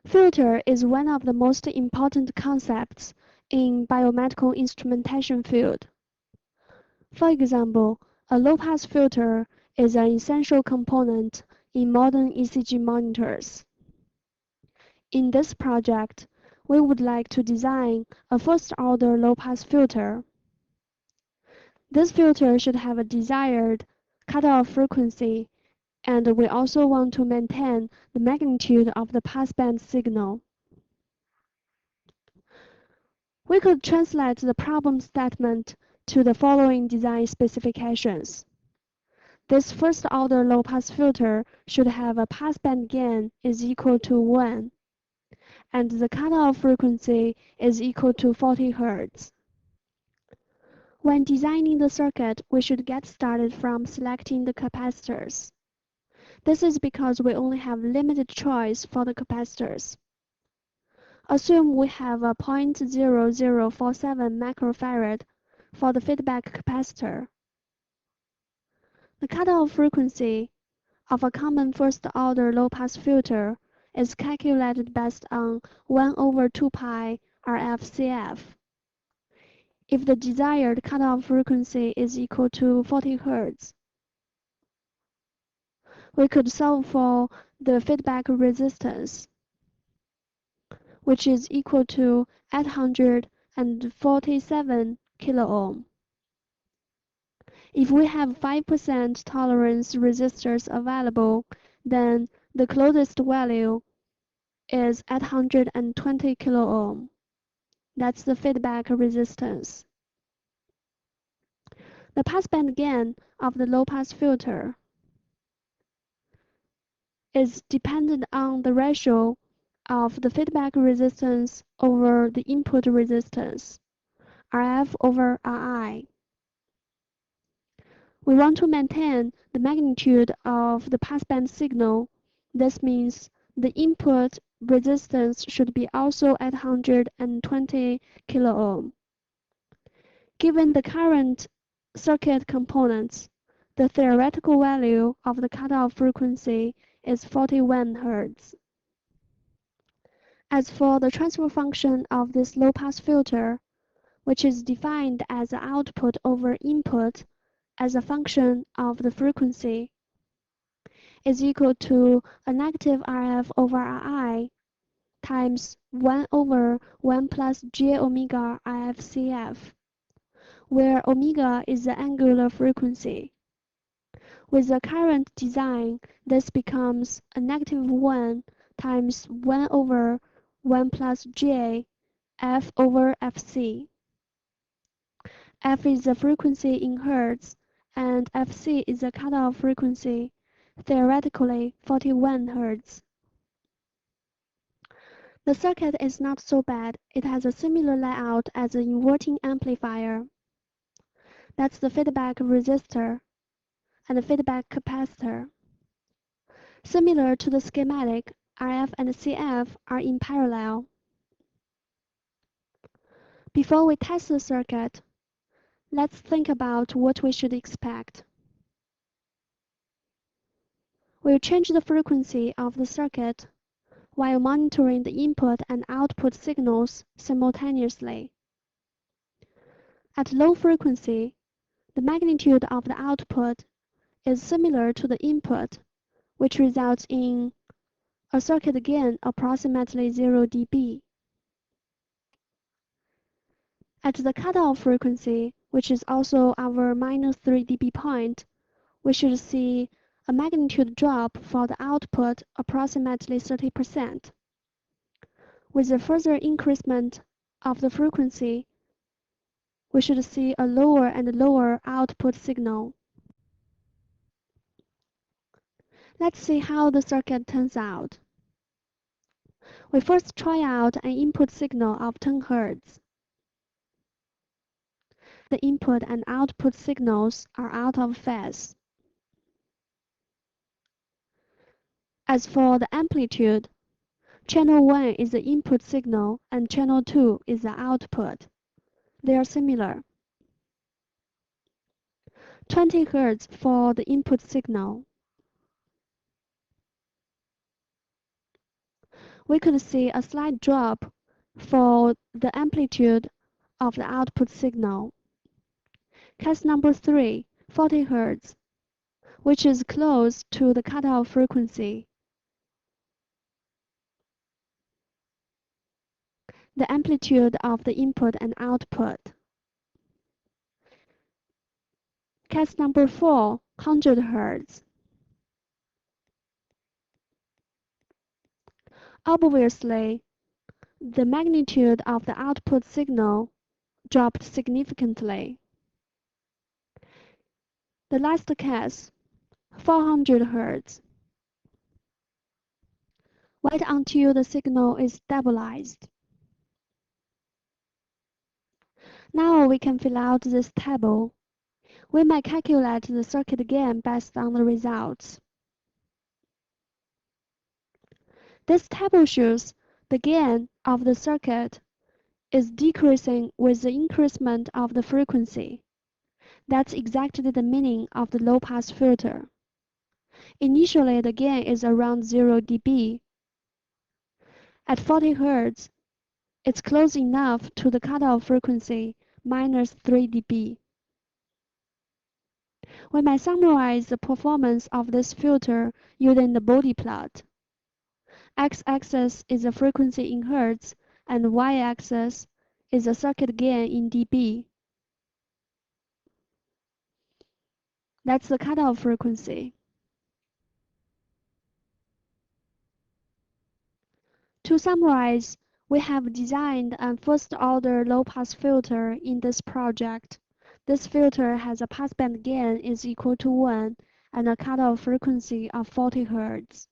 Filter is one of the most important concepts in biomedical instrumentation field. For example, a low-pass filter is an essential component in modern ECG monitors. In this project, we would like to design a first-order low-pass filter. This filter should have a desired cutoff frequency, and we also want to maintain the magnitude of the passband signal. We could translate the problem statement to the following design specifications. This first-order low-pass filter should have a passband gain is equal to 1, and the cutoff frequency is equal to 40 Hz. When designing the circuit, we should get started from selecting the capacitors. This is because we only have limited choice for the capacitors. Assume we have a 0.0047 microfarad for the feedback capacitor. The cutoff frequency of a common first-order low-pass filter is calculated based on 1 over 2 pi RFCF. If the desired cutoff frequency is equal to 40 Hz, we could solve for the feedback resistance, which is equal to 847 kiloohm. If we have 5% tolerance resistors available, then the closest value is 820 kiloohm. That's the feedback resistance. The passband gain of the low-pass filter is dependent on the ratio of the feedback resistance over the input resistance, RF over RI. We want to maintain the magnitude of the passband signal. This means the input resistance should be also 820 kiloohm. Given the current circuit components, the theoretical value of the cutoff frequency is 41 Hz. As for the transfer function of this low-pass filter, which is defined as output over input as a function of the frequency, is equal to a negative RF over RI times 1 over 1 plus j omega RFCF, where omega is the angular frequency. With the current design, this becomes a negative 1 times 1 over 1 plus j f over fc. F is the frequency in Hertz, and fc is the cutoff frequency, theoretically 41 Hz. The circuit is not so bad. It has a similar layout as an inverting amplifier. That's the feedback resistor and the feedback capacitor. Similar to the schematic, RF and CF are in parallel. Before we test the circuit, let's think about what we should expect. We'll change the frequency of the circuit while monitoring the input and output signals simultaneously. At low frequency, the magnitude of the output is similar to the input, which results in a circuit gain approximately 0 dB. At the cutoff frequency, which is also our minus 3 dB point, we should see a magnitude drop for the output approximately 30%. With a further increasement of the frequency, we should see a lower and lower output signal. Let's see how the circuit turns out. We first try out an input signal of 10 Hz. The input and output signals are out of phase. As for the amplitude, channel 1 is the input signal and channel 2 is the output. They are similar. 20 Hz for the input signal. we could see a slight drop for the amplitude of the output signal. Case number 3, 40 Hz, which is close to the cutoff frequency. The amplitude of the input and output. Case number 4, 100 Hz. Obviously, the magnitude of the output signal dropped significantly. The last case, 400 Hz. Wait until the signal is stabilized. Now we can fill out this table. We may calculate the circuit gain based on the results. This table shows the gain of the circuit is decreasing with the increasement of the frequency. That's exactly the meaning of the low-pass filter. Initially, the gain is around 0 dB. At 40 Hz, it's close enough to the cutoff frequency, minus 3 dB. We may summarize the performance of this filter using the body plot. X-axis is the frequency in Hertz, and Y-axis is the circuit gain in dB. That's the cutoff frequency. To summarize, we have designed a first-order low-pass filter in this project. This filter has a passband gain is equal to 1 and a cutoff frequency of 40 Hz.